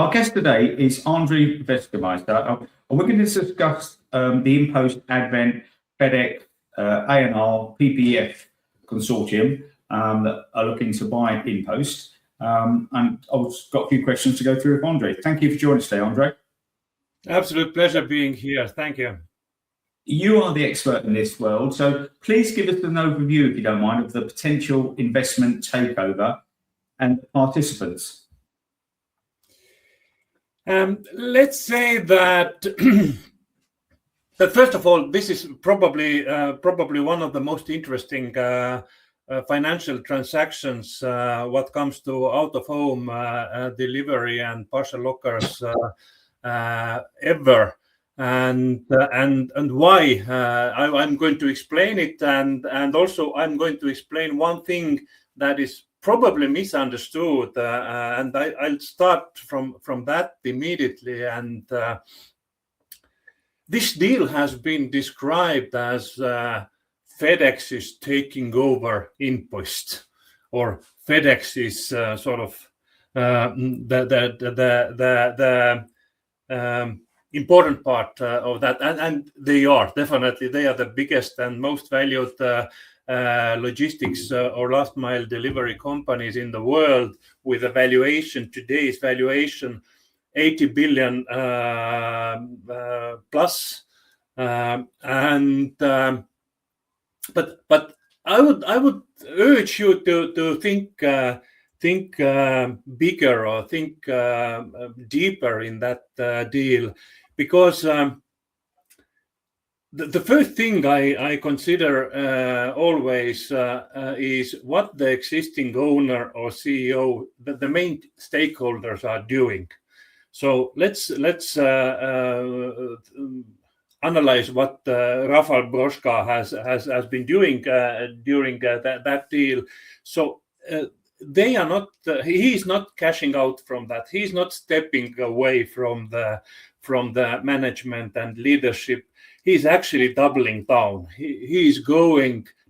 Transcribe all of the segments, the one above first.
Our guest today is Andrei Veskermeister, and we're going to discuss the InPost, Advent, FedEx, A&R, PPF Consortium that are looking to buy InPost. And I've got a few questions to go through with Andrei. Thank you for joining us today, Andrei. Absolute pleasure being here. Thank you. You are the expert in this world, so please give us an overview, if you don't mind, of the potential investment takeover and participants. Let's say that, that first of all, this is probably one of the most interesting financial transactions what comes to out-of-home delivery and parcel lockers ever. And why I'm going to explain it, and also I'm going to explain one thing that is probably misunderstood, and I'll start from that immediately. And this deal has been described as FedEx is taking over InPost, or FedEx is sort of the important part of that, and they are the biggest and most valued logistics or last mile delivery companies in the world, with a valuation, today's valuation, 80 billion plus. But I would urge you to think bigger, or think deeper in that deal, because the first thing I consider always is what the existing owner or CEO, the main stakeholders, are doing. So let's analyze what Rafał Brzoska has been doing during that deal. So they are not. He is not cashing out from that. He is not stepping away from the management and leadership. He's actually doubling down. He is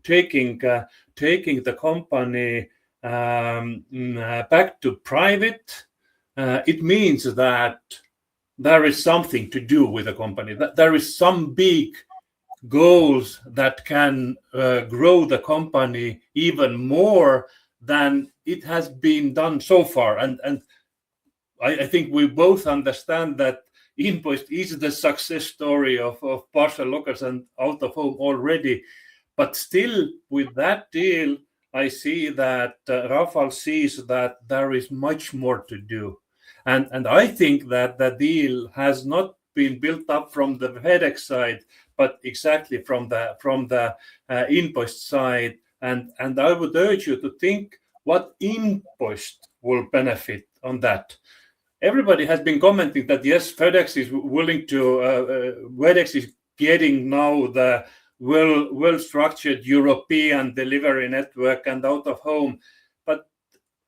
taking the company back to private. It means that there is something to do with the company, that there is some big goals that can grow the company even more than it has been done so far. And I think we both understand that InPost is the success story of parcel lockers and out of home already. But still, with that deal, I see that Rafał sees that there is much more to do. And I think that the deal has not been built up from the FedEx side, but exactly from the InPost side. And I would urge you to think what InPost will benefit on that. Everybody has been commenting that yes, FedEx is willing to. FedEx is getting now the well-structured European delivery network and out of home, but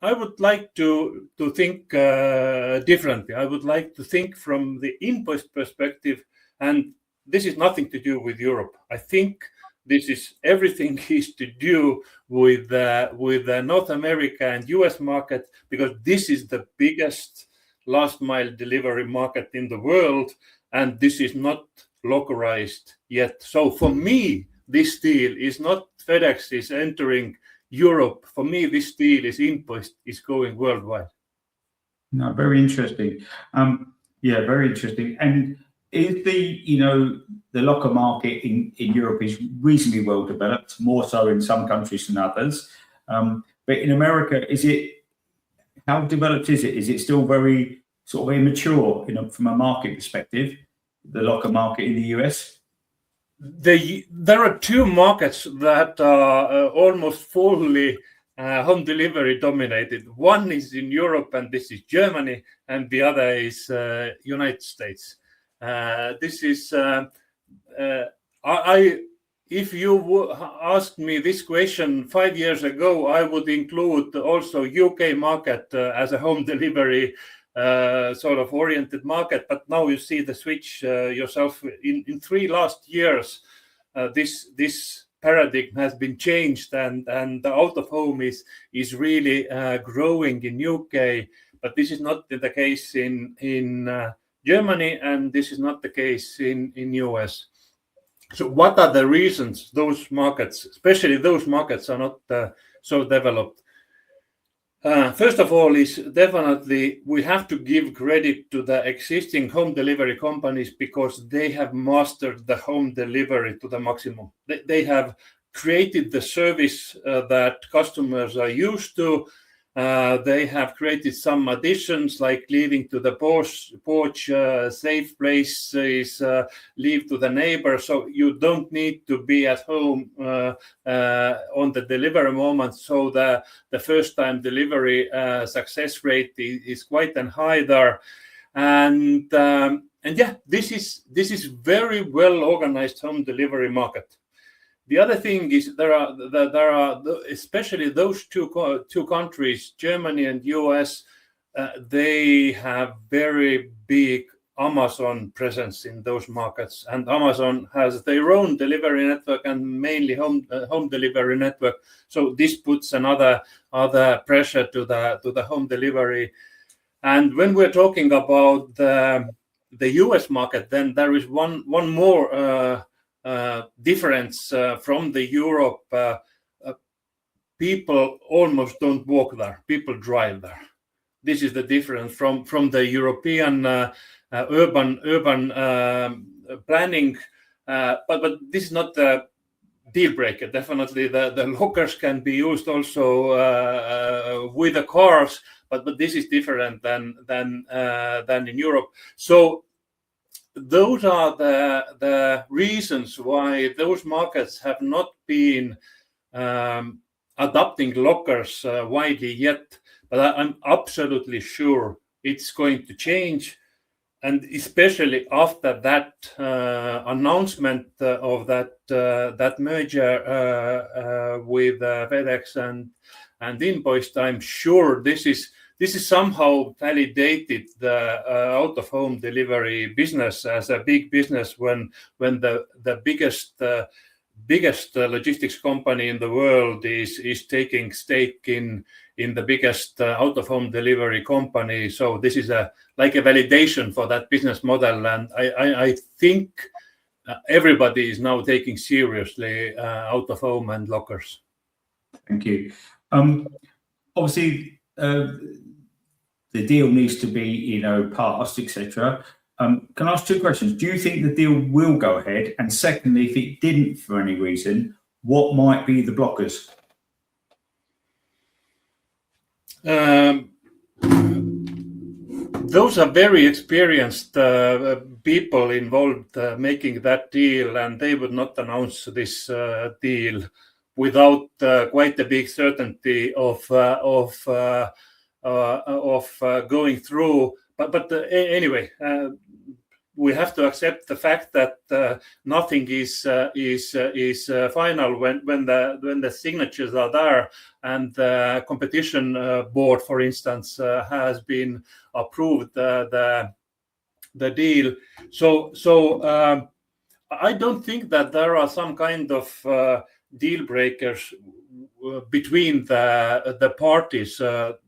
I would like to think differently. I would like to think from the InPost perspective, and this is nothing to do with Europe. I think this is everything is to do with the North America and US market, because this is the biggest last mile delivery market in the world, and this is not localized yet. So for me, this deal is not FedEx is entering Europe. For me, this deal is InPost is going worldwide. No, very interesting. Yeah, very interesting. And is the locker market in Europe is reasonably well developed, more so in some countries than others. But in America, how developed is it? Is it still very sort of immature, from a market perspective, the locker market in the US? There are two markets that are almost fully home delivery dominated. One is in Europe, and this is Germany, and the other is United States. This is if you asked me this question 5 years ago, I would include also UK market as a home delivery sort of oriented market. But now you see the switch yourself. In 3 last years, this paradigm has been changed, and the out of home is really growing in UK. but this is not the case in Germany, and this is not the case in US. So what are the reasons those markets, especially those markets, are not so developed? First of all, is definitely we have to give credit to the existing home delivery companies because they have mastered the home delivery to the maximum. They have created the service that customers are used to. They have created some additions like leaving to the porch, safe places, leave to the neighbor. So you don't need to be at home on the delivery moment. So the first time delivery success rate is quite high there. And yeah, this is very well organized home delivery market. The other thing is there are especially those two countries, Germany and US, they have very big Amazon presence in those markets, and Amazon has their own delivery network and mainly home delivery network. So this puts another pressure to the home delivery. And when we're talking about the US market, then there is one more difference from the Europe. People almost don't walk there. People drive there. This is the difference from the European urban planning. But this is not the deal breaker. Definitely, the lockers can be used also with the cars. But this is different than in Europe. So those are the reasons why those markets have not been adopting lockers widely yet, but I'm absolutely sure it's going to change, and especially after that announcement of that merger with FedEx and InPost, I'm sure this is somehow validated the out-of-home delivery business as a big business when the biggest logistics company in the world is taking stake in the biggest out-of-home delivery company. So this is like a validation for that business model, and I think everybody is now taking seriously out-of-home and lockers. Thank you. Obviously, the deal needs to be, passed, etc. Can I ask two questions? Do you think the deal will go ahead? And secondly, if it didn't for any reason, what might be the blockers? Those are very experienced people involved making that deal, and they would not announce this deal without quite a big certainty of going through. But anyway, we have to accept the fact that nothing is final when the signatures are there, and the competition board, for instance, has been approved the deal. So I don't think that there are some kind of deal breakers between the parties.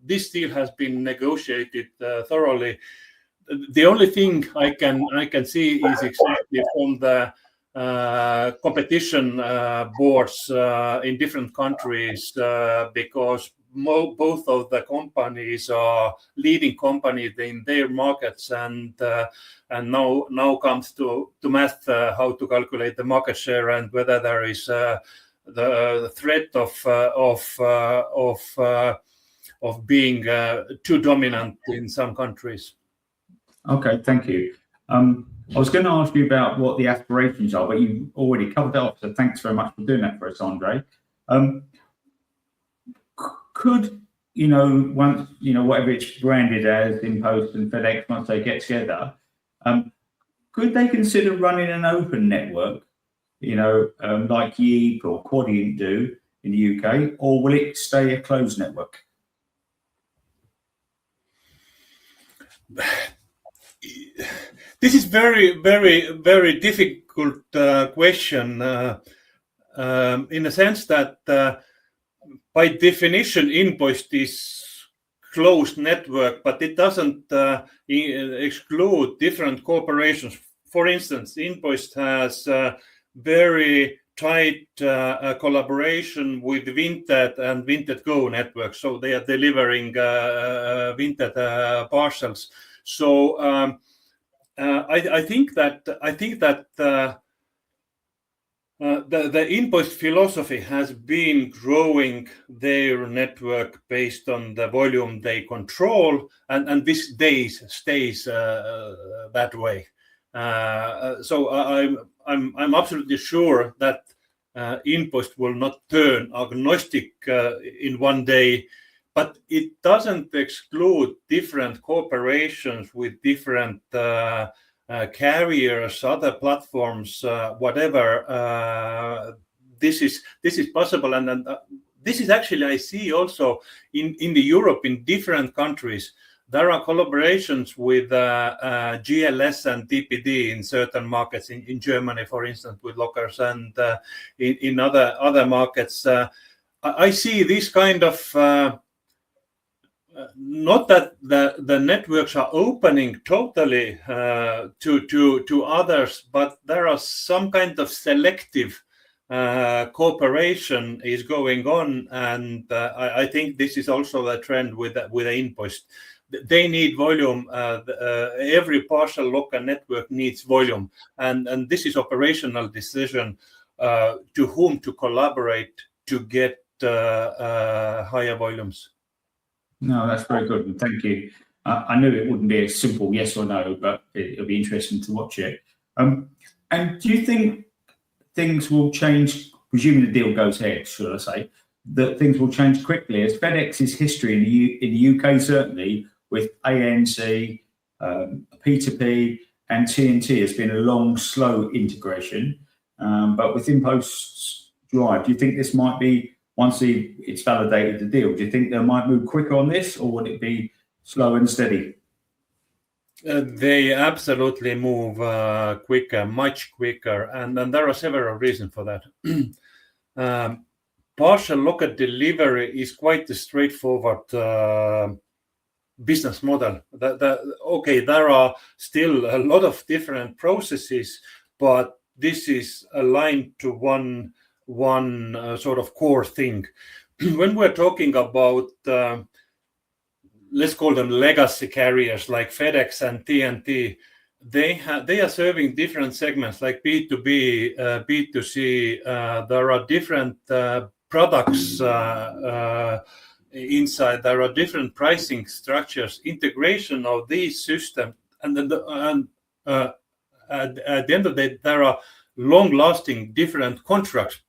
This deal has been negotiated thoroughly. The only thing I can see is exactly from the competition boards in different countries, because both of the companies are leading companies in their markets, and now comes to math, how to calculate the market share and whether there is the threat of being too dominant in some countries. Okay, thank you. I was going to ask you about what the aspirations are, but you already covered that off. So thanks very much for doing that for us, Andre. Could once whatever it's branded as, InPost and FedEx, once they get together, could they consider running an open network? Like Yeep or Quadient do in the UK, or will it stay a closed network? This is very, very, very difficult question in a sense that by definition, InPost is closed network, but it doesn't exclude different corporations. For instance, InPost has very tight collaboration with Vinted and Vinted Go network, so they are delivering Vinted parcels. So I think that the InPost philosophy has been growing their network based on the volume they control, and this stays that way. So I'm absolutely sure that InPost will not turn agnostic in one day, but it doesn't exclude different cooperations with different carriers, other platforms, whatever. This is possible, and this is actually I see also in the Europe, in different countries. There are collaborations with GLS and DPD in certain markets, in Germany, for instance, with lockers, and in other markets. I see this kind of not that the networks are opening totally to others, but there are some kind of selective cooperation is going on, and I think this is also a trend with InPost. They need volume. Every parcel locker network needs volume, and this is operational decision to whom to collaborate to get higher volumes. No, that's very good, and thank you. I knew it wouldn't be a simple yes or no, but it'll be interesting to watch it. And do you think things will change, presuming the deal goes ahead, should I say, that things will change quickly? As FedEx's history in the UK, certainly, with ANC, P2P, and TNT has been a long, slow integration. But with InPost's drive, do you think this might be, once it's validated the deal, do you think they might move quicker on this, or would it be slow and steady? They absolutely move quicker, much quicker, and there are several reasons for that. Parcel locker delivery is quite a straightforward business model. Okay, there are still a lot of different processes, but this is aligned to one sort of core thing. When we're talking about let's call them legacy carriers like FedEx and TNT, they are serving different segments like B2B, B2C. There are different products inside. There are different pricing structures, integration of these systems, and at the end of the day, there are long-lasting different contracts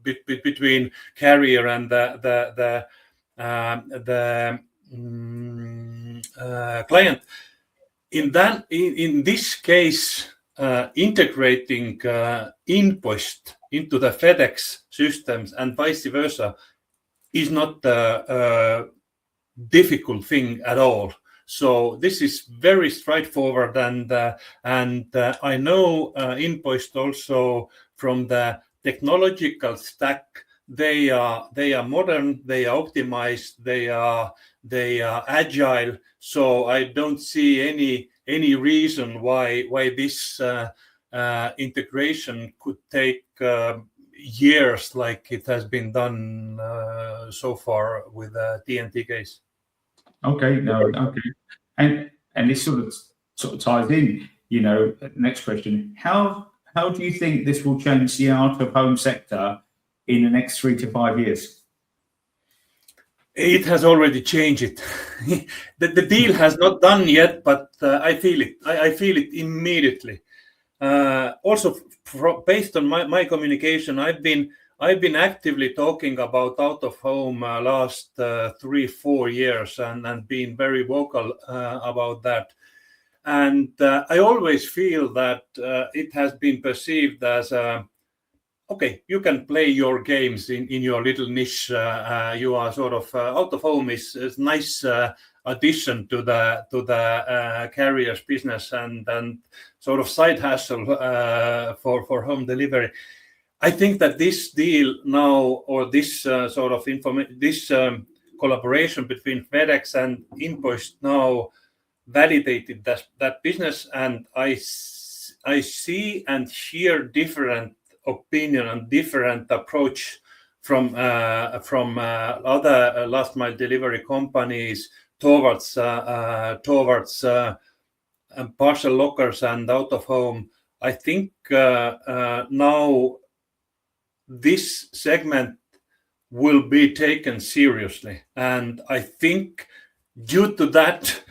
between carrier and the client. In this case, integrating InPost into the FedEx systems and vice versa is not a difficult thing at all. So this is very straightforward, and I know InPost also from the technological stack. They are modern, they are optimized, they are agile. So I don't see any reason why this integration could take years like it has been done so far with the TNT case. Okay, and this sort of ties in. Next question: How do you think this will change the out of home sector in the next 3 to 5 years? It has already changed it. The deal has not done yet, but I feel it. I feel it immediately. Also, based on my communication, I've been actively talking about out of home last 3-4 years and being very vocal about that. And I always feel that it has been perceived as okay, you can play your games in your little niche. You are sort of out of home is nice addition to the carrier's business and sort of side hustle for home delivery. I think that this deal now, or this sort of collaboration between FedEx and InPost now validated that business, and I see and hear different opinion and different approach from other last mile delivery companies towards parcel lockers and out of home. I think now this segment will be taken seriously, and I think due to that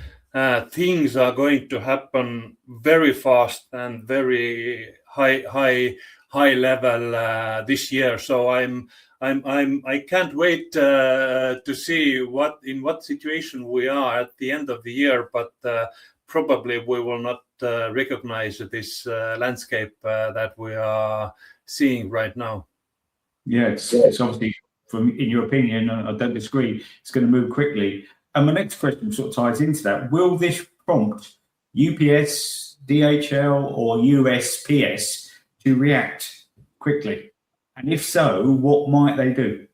things are going to happen very fast and very high level this year. So I can't wait to see in what situation we are at the end of the year, but probably we will not recognize this landscape that we are seeing right now. Yeah, it's obviously, in your opinion, I don't disagree, it's going to move quickly. And my next question sort of ties into that. Will this prompt UPS, DHL, or USPS to react quickly? And if so, what might they do?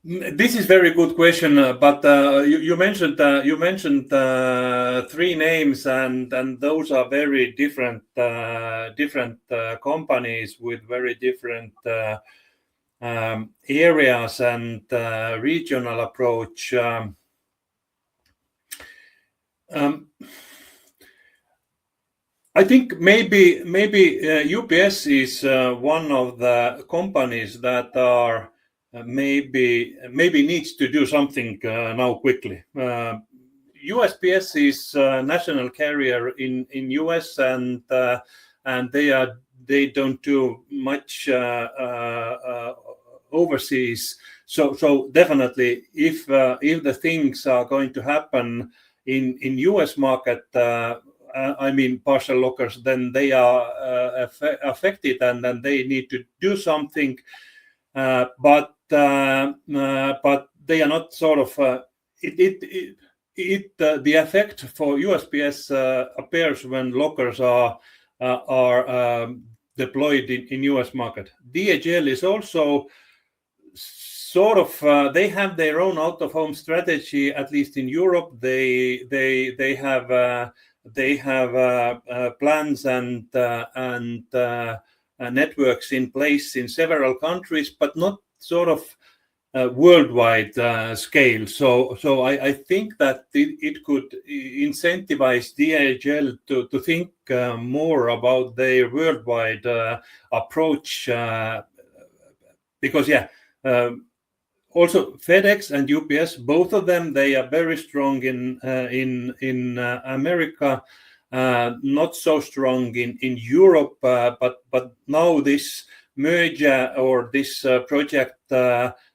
This is very good question, but you mentioned three names, and those are very different companies with very different areas and regional approach. I think maybe UPS is one of the companies that are maybe needs to do something now quickly. USPS is a national carrier in US, and they don't do much overseas. So definitely, if the things are going to happen in US market, I mean parcel lockers, then they are affected, and then they need to do something. But they are not sort of the effect for USPS appears when lockers are deployed in US market. DHL is also sort of they have their own out of home strategy, at least in Europe. They have plans and networks in place in several countries, but not sort of worldwide scale. So I think that it could incentivize DHL to think more about their worldwide approach, because also FedEx and UPS, both of them, they are very strong in America. Not so strong in Europe, but now this merger or this project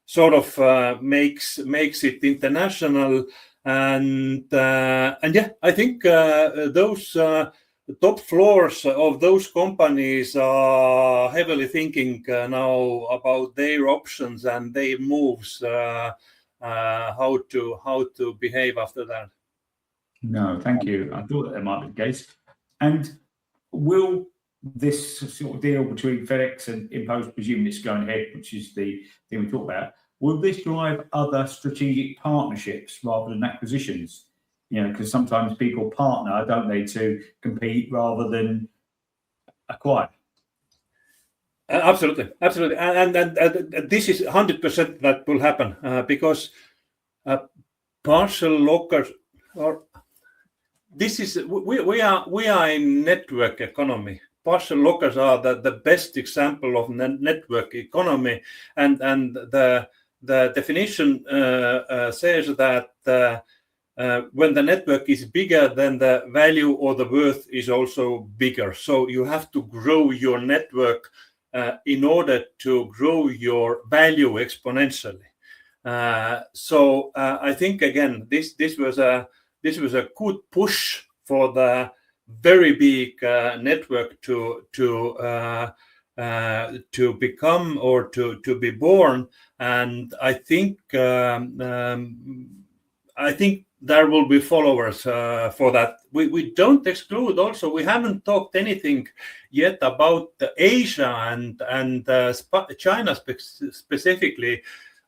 sort of makes it international, and I think those top floors of those companies are heavily thinking now about their options and their moves, how to behave after that. No, thank you. I thought that might be the case. And will this sort of deal between FedEx and InPost, presuming it's going ahead, which is the thing we talked about, will this drive other strategic partnerships rather than acquisitions? You know, because sometimes people partner, don't they, to compete rather than acquire? Absolutely, and this is 100% that will happen because parcel lockers are. This is we are in network economy. Parcel lockers are the best example of network economy, and the definition says that when the network is bigger, then the value or the worth is also bigger. So you have to grow your network in order to grow your value exponentially. So I think again this was a good push for the very big network to become or to be born, and I think there will be followers for that. We don't exclude also. We haven't talked anything yet about Asia and China specifically.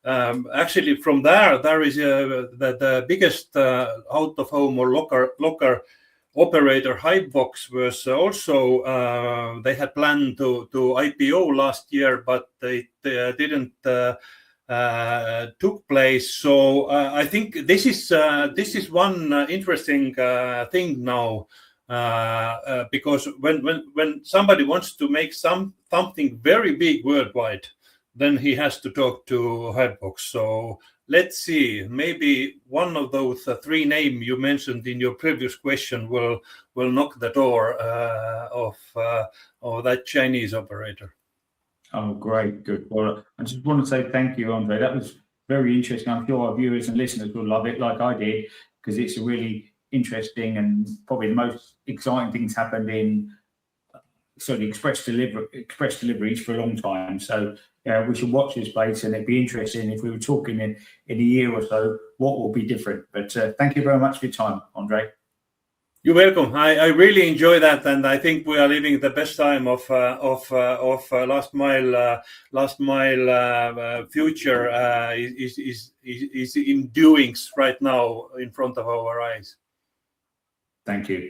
Actually, from there is the biggest out of home or locker operator, Hypebox, was also they had planned to IPO last year, but it didn't took place. So I think this is one interesting thing now. Because when somebody wants to make something very big worldwide, then he has to talk to Hypebox. So let's see. Maybe one of those three names you mentioned in your previous question will knock the door of that Chinese operator. Oh, great, good. Well, I just want to say thank you, Andre. That was very interesting. I'm sure our viewers and listeners will love it, like I did, because it's a really interesting and probably the most exciting things happened in express deliveries for a long time. So we should watch this space, and it'd be interesting if we were talking in a year or so, what will be different. But thank you very much for your time, Andre. You're welcome. I really enjoy that, and I think we are living the best time of last mile future is in doings right now in front of our eyes. Thank you.